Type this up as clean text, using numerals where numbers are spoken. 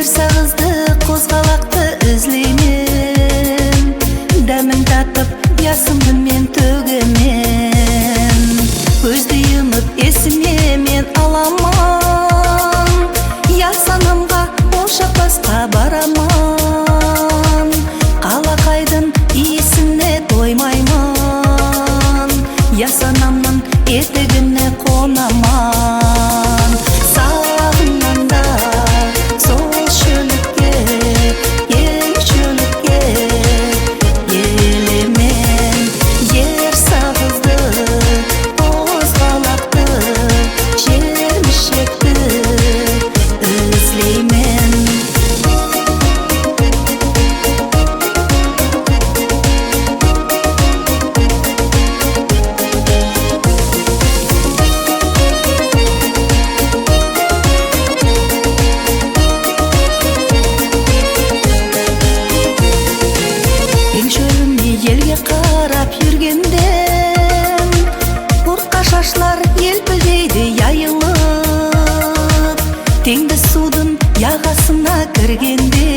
сағызды қозғалақты ізлеймен, дәмін татып ясымды мен төгемен. Көзді йымып есіме мен аламан, ясанамға ошақпасқа бараман. Қалақайдың иісіне тоймайман, ясанамның етегіне қонаман. Сағынғанда сол шөлікке, ел шөлікке елемен. Ер сағызды қозғалақты жермішекті ізлеймен. Елге қарап жүргенден бұрқа шашлар елпілдейді яйылып, теңді судың яғасына кіргенде